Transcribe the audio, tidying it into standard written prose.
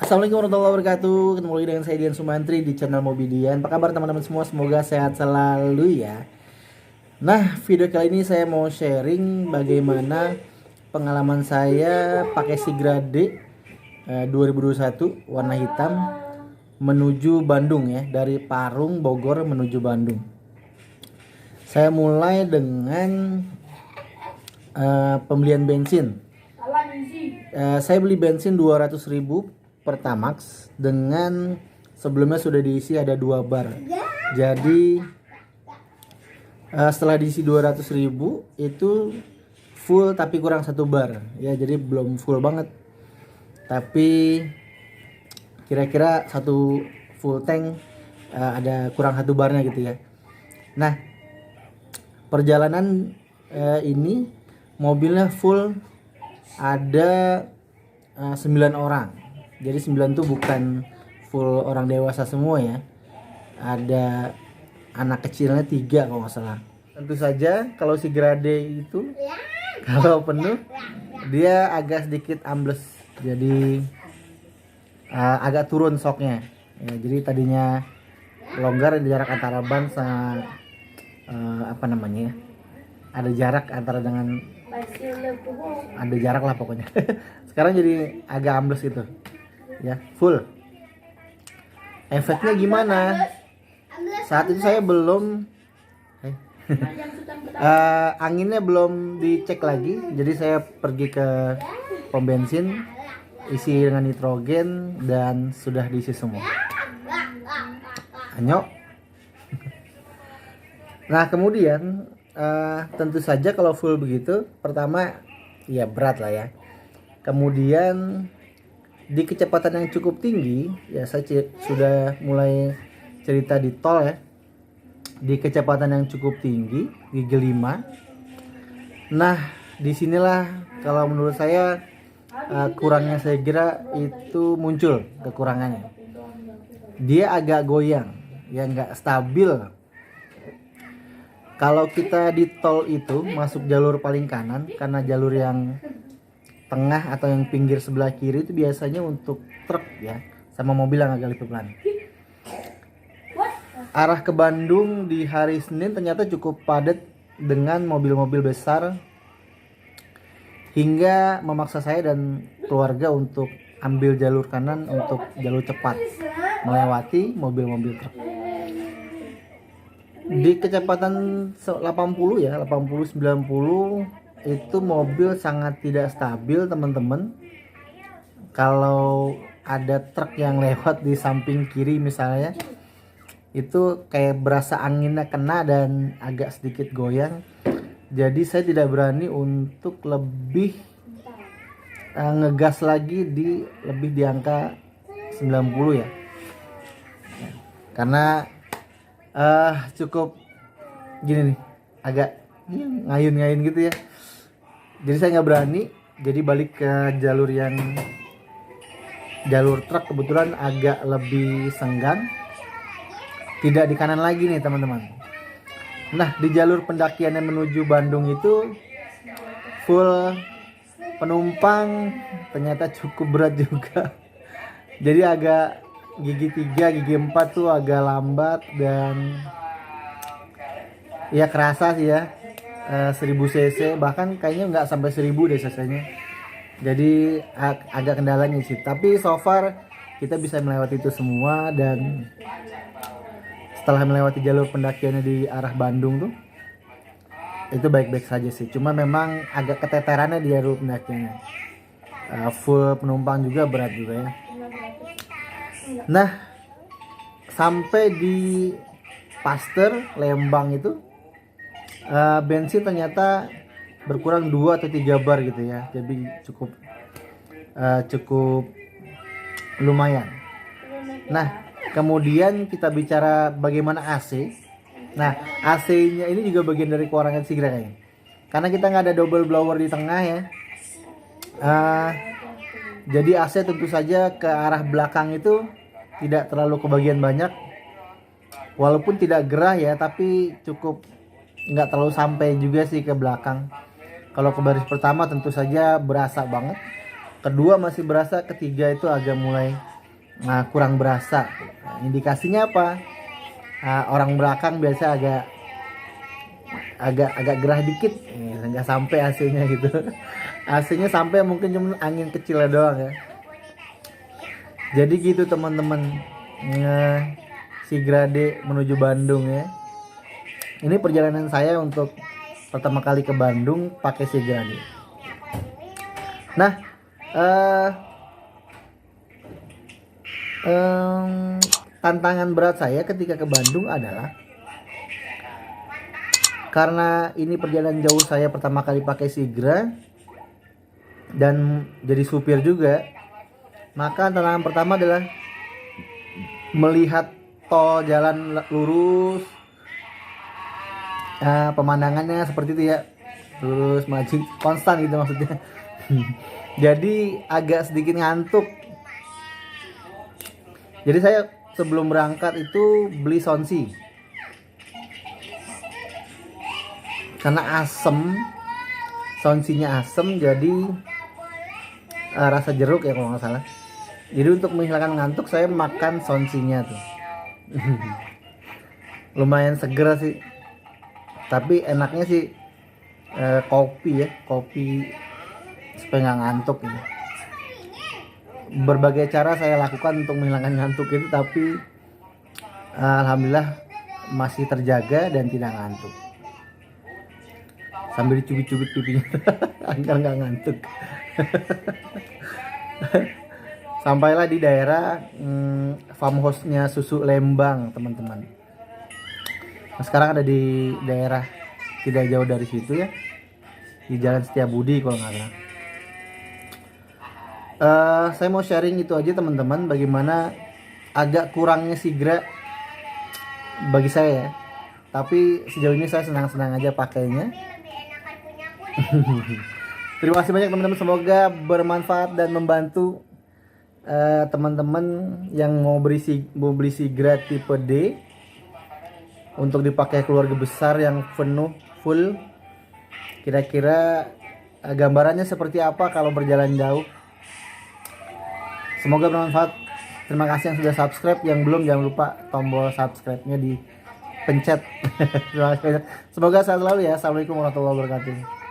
Assalamualaikum warahmatullahi wabarakatuh. Ketemu lagi dengan saya Dian Sumantri di channel Mobidian. Apa kabar teman-teman semua? Semoga sehat selalu ya. Nah, video kali ini saya mau sharing bagaimana pengalaman saya pakai Sigra D 2021 warna hitam menuju Bandung ya, dari Parung Bogor menuju Bandung. Saya mulai dengan pembelian bensin. Saya beli bensin 200.000 Pertamax dengan sebelumnya sudah diisi ada 2 bar. Jadi setelah diisi 200.000 itu full tapi kurang 1 bar ya, jadi belum full banget, tapi kira-kira 1 full tank ada kurang 1 barnya gitu ya. Nah, perjalanan ini mobilnya full ada 9 orang. Jadi 9 tuh bukan full orang dewasa semua ya. Ada anak kecilnya 3 kalau nggak salah. Tentu saja kalau si Grade itu kalau penuh dia agak sedikit ambles. Jadi agak turun shocknya. Ya, jadi tadinya longgar di jarak antara ban sama apa namanya ya. Ada jarak antara dengan ada jarak lah pokoknya. Sekarang jadi agak ambles gitu. Ya, full. Efeknya gimana? Saat itu saya belum anginnya belum dicek lagi, jadi saya pergi ke pom bensin, isi dengan nitrogen dan sudah diisi semua. Anyok. Nah, kemudian tentu saja kalau full begitu, pertama ya berat lah ya. Kemudian di kecepatan yang cukup tinggi ya, saya sudah mulai cerita di tol ya, di kecepatan yang cukup tinggi gigi 5. Nah, disinilah kalau menurut saya kurangnya saya kira itu muncul kekurangannya. Dia agak goyang ya, nggak stabil. Kalau kita di tol itu masuk jalur paling kanan, karena jalur yang tengah atau yang pinggir sebelah kiri itu biasanya untuk truk ya, sama mobil yang agak lebih pelan. Arah ke Bandung di hari Senin ternyata cukup padat dengan mobil-mobil besar, hingga memaksa saya dan keluarga untuk ambil jalur kanan untuk jalur cepat melewati mobil-mobil truk. Di kecepatan 80 ya, 80-90 itu mobil sangat tidak stabil teman-teman. Kalau ada truk yang lewat di samping kiri misalnya, itu kayak berasa anginnya kena dan agak sedikit goyang. Jadi saya tidak berani untuk lebih ngegas lagi lebih di angka 90 ya, karena cukup gini nih, agak ngayun-ngayun gitu ya. Jadi saya nggak berani, jadi balik ke jalur truk, kebetulan agak lebih senggang, tidak di kanan lagi nih teman-teman. Nah, di jalur pendakian yang menuju Bandung itu full penumpang, ternyata cukup berat juga. Jadi agak gigi 3, gigi 4 tuh agak lambat dan ya kerasa sih ya. 1000 cc, bahkan kayaknya nggak sampai 1000 deh cc-nya. Jadi agak kendalanya sih, tapi so far kita bisa melewati itu semua. Dan setelah melewati jalur pendakiannya di arah Bandung tuh, itu baik-baik saja sih. Cuma memang agak keteterannya di jalur pendakiannya, full penumpang juga, berat juga ya. Nah, sampai di Paster Lembang itu bensin ternyata berkurang 2 atau 3 bar gitu ya. Jadi cukup lumayan. Nah, kemudian kita bicara bagaimana AC. Nah, AC-nya ini juga bagian dari kekurangan Sigra kayaknya, karena kita nggak ada double blower di tengah ya. Jadi AC tentu saja ke arah belakang itu tidak terlalu kebagian banyak, walaupun tidak gerah ya, tapi cukup nggak terlalu sampai juga sih ke belakang. Kalau ke baris pertama tentu saja berasa banget, kedua masih berasa, ketiga itu agak mulai kurang berasa. Nah, indikasinya apa? Orang belakang biasa agak gerah dikit, nggak sampai AC-nya gitu. AC-nya sampai mungkin cuma angin kecil doang ya. Jadi gitu teman-teman, si Grade menuju Bandung ya. Ini perjalanan saya untuk pertama kali ke Bandung pakai si Grade. Nah, tantangan berat saya ketika ke Bandung adalah karena ini perjalanan jauh saya pertama kali pakai Sigra dan jadi supir juga, maka tantangan pertama adalah melihat tol jalan lurus, pemandangannya seperti itu ya, terus maju konstan gitu maksudnya. Jadi agak sedikit ngantuk. Jadi saya sebelum berangkat itu beli sonsi karena asem, sonsinya asem, jadi rasa jeruk ya kalau nggak salah. Jadi untuk menghilangkan ngantuk saya makan sonsinya tuh. Lumayan seger sih, tapi enaknya sih kopi ya, kopi supaya nggak ngantuk gitu. Berbagai cara saya lakukan untuk menghilangkan ngantuk itu, tapi alhamdulillah masih terjaga dan tidak ngantuk. Sambil dicubit-cubit pipinya agar nggak ngantuk. Sampailah di daerah farmhouse-nya Susu Lembang teman-teman. Nah, sekarang ada di daerah tidak jauh dari situ ya, di Jalan Setiabudi kalau nggak salah. Saya mau sharing itu aja teman-teman, bagaimana agak kurangnya Sigra bagi saya ya. Tapi sejauh ini saya senang-senang aja pakainya. Terima kasih banyak teman-teman, semoga bermanfaat dan membantu teman-teman yang mau beli Sigra tipe D untuk dipakai keluarga besar yang penuh full. Kira-kira gambarannya seperti apa kalau berjalan jauh. Semoga bermanfaat. Terima kasih yang sudah subscribe, yang belum jangan lupa tombol subscribe-nya dipencet. Terima kasih banyak. Semoga sehat selalu ya. Assalamualaikum warahmatullahi wabarakatuh.